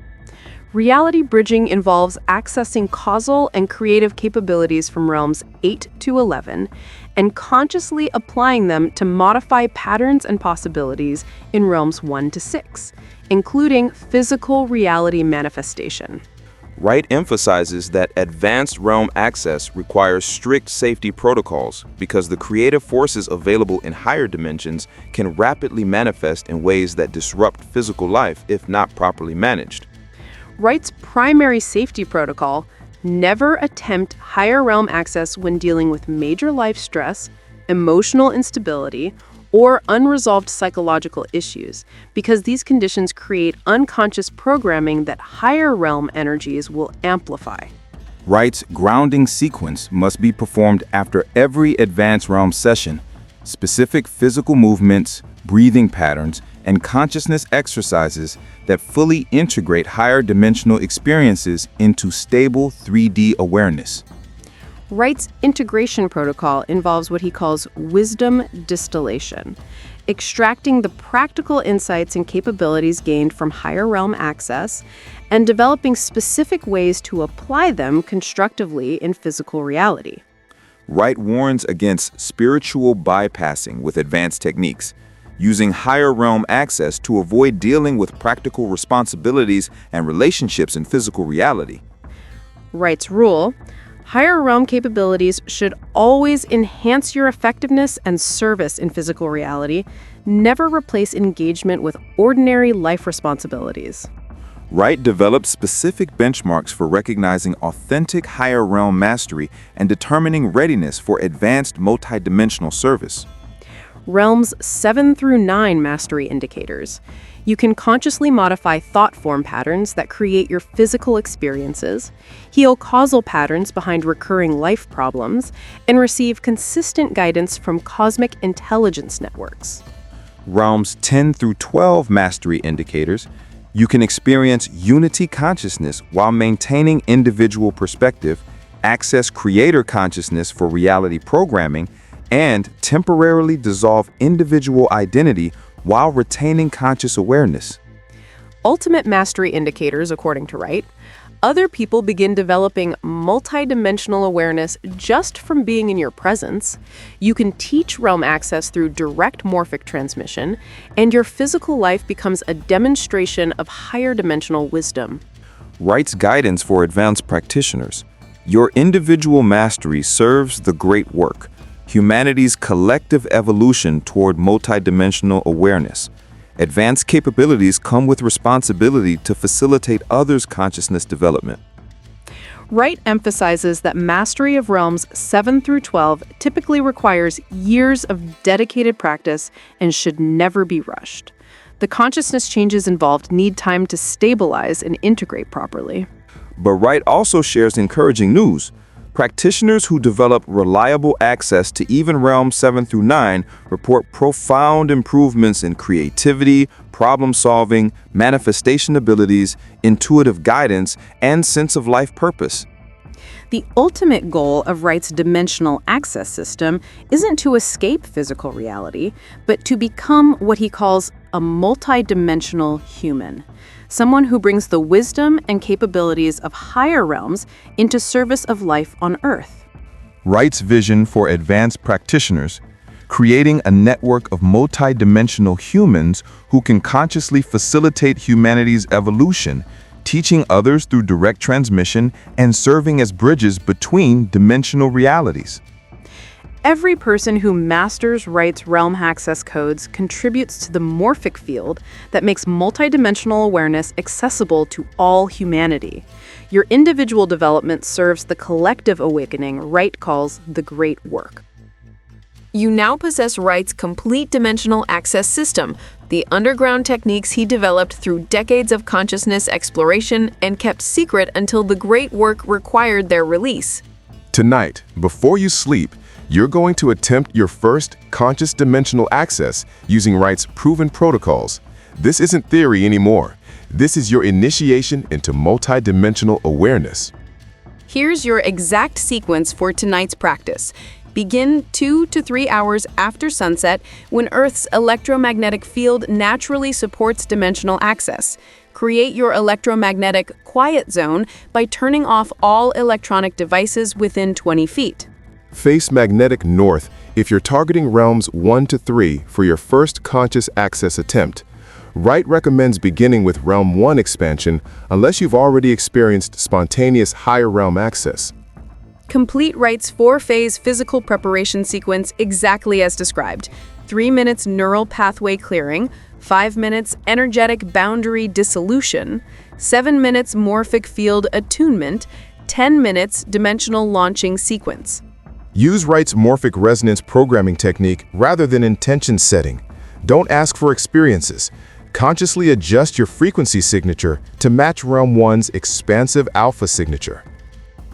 Reality bridging involves accessing causal and creative capabilities from realms 8 to 11 and consciously applying them to modify patterns and possibilities in realms 1 to 6, including physical reality manifestation. Wright emphasizes that advanced realm access requires strict safety protocols because the creative forces available in higher dimensions can rapidly manifest in ways that disrupt physical life if not properly managed. Wright's primary safety protocol: never attempt higher realm access when dealing with major life stress, emotional instability, or unresolved psychological issues, because these conditions create unconscious programming that higher realm energies will amplify. Wright's grounding sequence must be performed after every advanced realm session. Specific physical movements, breathing patterns, and consciousness exercises that fully integrate higher dimensional experiences into stable 3D awareness. Wright's integration protocol involves what he calls wisdom distillation, extracting the practical insights and capabilities gained from higher realm access and developing specific ways to apply them constructively in physical reality. Wright warns against spiritual bypassing with advanced techniques, using higher realm access to avoid dealing with practical responsibilities and relationships in physical reality. Wright's rule: higher realm capabilities should always enhance your effectiveness and service in physical reality, never replace engagement with ordinary life responsibilities. Wright developed specific benchmarks for recognizing authentic higher realm mastery and determining readiness for advanced multidimensional service. Realms 7 through 9 mastery indicators. You can consciously modify thought form patterns that create your physical experiences, heal causal patterns behind recurring life problems, and receive consistent guidance from cosmic intelligence networks. Realms 10 through 12 mastery indicators. You can experience unity consciousness while maintaining individual perspective, access creator consciousness for reality programming, and temporarily dissolve individual identity while retaining conscious awareness. Ultimate mastery indicators, according to Wright: other people begin developing multidimensional awareness just from being in your presence. You can teach realm access through direct morphic transmission, and your physical life becomes a demonstration of higher dimensional wisdom. Wright's guidance for advanced practitioners. Your individual mastery serves the great work, humanity's collective evolution toward multidimensional awareness. Advanced capabilities come with responsibility to facilitate others' consciousness development. Wright emphasizes that mastery of realms 7 through 12 typically requires years of dedicated practice and should never be rushed. The consciousness changes involved need time to stabilize and integrate properly. But Wright also shares encouraging news. Practitioners who develop reliable access to even realms 7 through 9 report profound improvements in creativity, problem-solving, manifestation abilities, intuitive guidance, and sense of life purpose. The ultimate goal of Wright's dimensional access system isn't to escape physical reality, but to become what he calls a multidimensional human, someone who brings the wisdom and capabilities of higher realms into service of life on Earth. Wright's vision for advanced practitioners, creating a network of multidimensional humans who can consciously facilitate humanity's evolution, teaching others through direct transmission and serving as bridges between dimensional realities. Every person who masters Wright's realm access codes contributes to the morphic field that makes multidimensional awareness accessible to all humanity. Your individual development serves the collective awakening Wright calls the Great Work. You now possess Wright's complete dimensional access system, the underground techniques he developed through decades of consciousness exploration and kept secret until the Great Work required their release. Tonight, before you sleep, you're going to attempt your first conscious dimensional access using Wright's proven protocols. This isn't theory anymore. This is your initiation into multidimensional awareness. Here's your exact sequence for tonight's practice. Begin 2 to 3 hours after sunset when Earth's electromagnetic field naturally supports dimensional access. Create your electromagnetic quiet zone by turning off all electronic devices within 20 feet. Face magnetic north if you're targeting realms 1 to 3 for your first conscious access attempt. Wright recommends beginning with realm 1 expansion unless you've already experienced spontaneous higher realm access. Complete Wright's 4-phase physical preparation sequence exactly as described. 3 minutes neural pathway clearing, 5 minutes energetic boundary dissolution, 7 minutes morphic field attunement, 10 minutes dimensional launching sequence. Use Wright's morphic resonance programming technique rather than intention setting. Don't ask for experiences. Consciously adjust your frequency signature to match Realm 1's expansive alpha signature.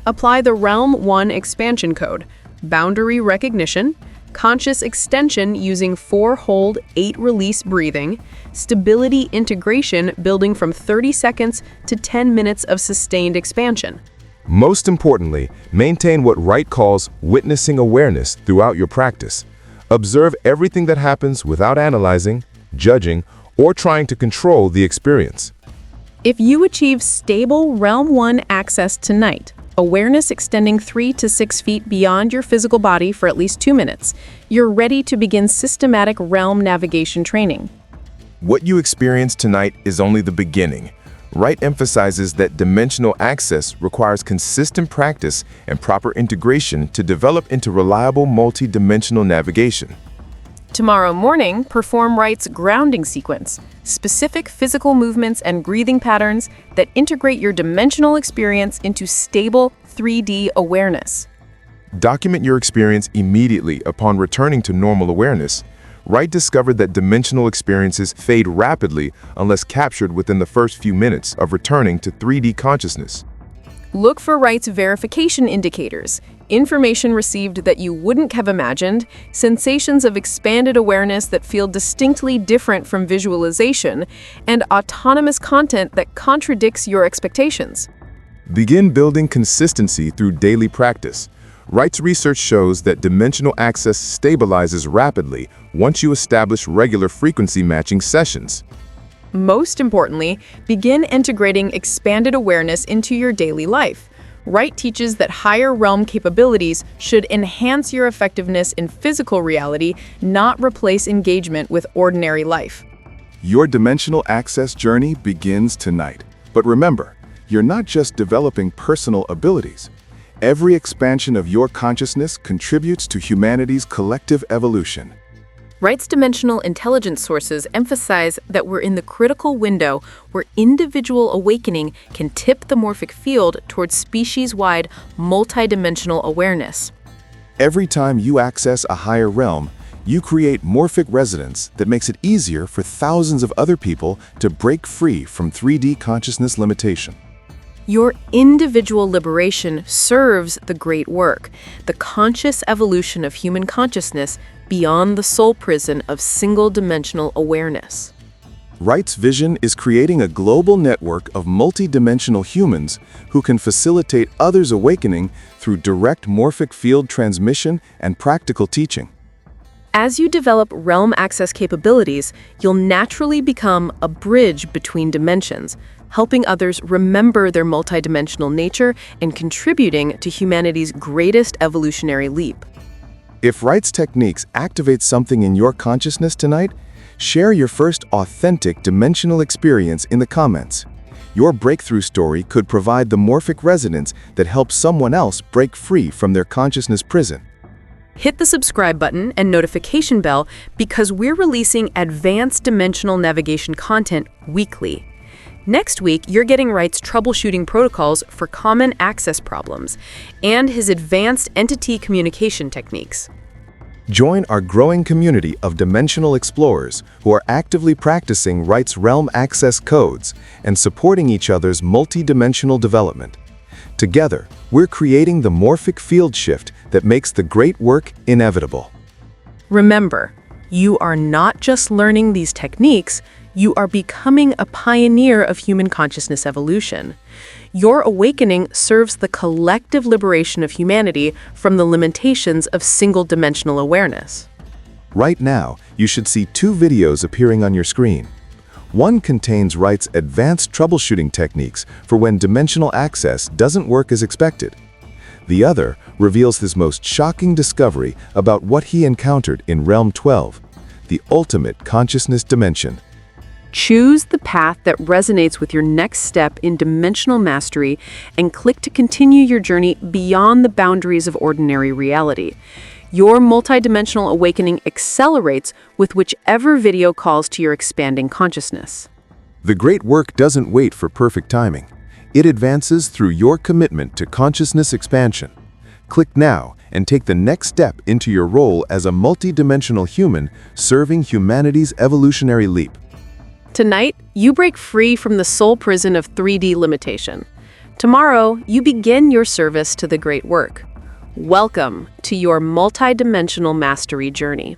Apply the Realm 1 expansion code, boundary recognition, conscious extension using 4-hold, 8-release breathing, stability integration building from 30 seconds to 10 minutes of sustained expansion. Most importantly, maintain what Wright calls witnessing awareness throughout your practice. Observe everything that happens without analyzing, judging, or trying to control the experience. If you achieve stable Realm 1 access tonight, awareness extending 3 to 6 feet beyond your physical body for at least 2 minutes, you're ready to begin systematic realm navigation training. What you experience tonight is only the beginning. Wright emphasizes that dimensional access requires consistent practice and proper integration to develop into reliable multi-dimensional navigation. Tomorrow morning, perform Wright's grounding sequence, specific physical movements and breathing patterns that integrate your dimensional experience into stable 3D awareness. Document your experience immediately upon returning to normal awareness. Wright discovered that dimensional experiences fade rapidly unless captured within the first few minutes of returning to 3D consciousness. Look for Wright's verification indicators, information received that you wouldn't have imagined, sensations of expanded awareness that feel distinctly different from visualization, and autonomous content that contradicts your expectations. Begin building consistency through daily practice. Wright's research shows that dimensional access stabilizes rapidly once you establish regular frequency matching sessions. Most importantly, begin integrating expanded awareness into your daily life. Wright teaches that higher realm capabilities should enhance your effectiveness in physical reality, not replace engagement with ordinary life. Your dimensional access journey begins tonight. But remember, you're not just developing personal abilities. Every expansion of your consciousness contributes to humanity's collective evolution. Wright's dimensional intelligence sources emphasize that we're in the critical window where individual awakening can tip the morphic field towards species-wide multidimensional awareness. Every time you access a higher realm, you create morphic resonance that makes it easier for thousands of other people to break free from 3D consciousness limitation. Your individual liberation serves the great work, the conscious evolution of human consciousness beyond the soul prison of single-dimensional awareness. Wright's vision is creating a global network of multidimensional humans who can facilitate others' awakening through direct morphic field transmission and practical teaching. As you develop realm access capabilities, you'll naturally become a bridge between dimensions, helping others remember their multidimensional nature and contributing to humanity's greatest evolutionary leap. If Wright's techniques activate something in your consciousness tonight, share your first authentic dimensional experience in the comments. Your breakthrough story could provide the morphic resonance that helps someone else break free from their consciousness prison. Hit the subscribe button and notification bell because we're releasing advanced dimensional navigation content weekly. Next week, you're getting Wright's troubleshooting protocols for common access problems and his advanced entity communication techniques. Join our growing community of dimensional explorers who are actively practicing Wright's realm access codes and supporting each other's multidimensional development. Together, we're creating the morphic field shift that makes the great work inevitable. Remember, you are not just learning these techniques, you are becoming a pioneer of human consciousness evolution. Your awakening serves the collective liberation of humanity from the limitations of single-dimensional awareness. Right now, you should see 2 videos appearing on your screen. One contains Wright's advanced troubleshooting techniques for when dimensional access doesn't work as expected. The other reveals his most shocking discovery about what he encountered in Realm 12, the ultimate consciousness dimension. Choose the path that resonates with your next step in dimensional mastery and click to continue your journey beyond the boundaries of ordinary reality. Your multidimensional awakening accelerates with whichever video calls to your expanding consciousness. The great work doesn't wait for perfect timing. It advances through your commitment to consciousness expansion. Click now and take the next step into your role as a multidimensional human serving humanity's evolutionary leap. Tonight, you break free from the soul prison of 3D limitation. Tomorrow, you begin your service to the great work. Welcome to your multidimensional mastery journey.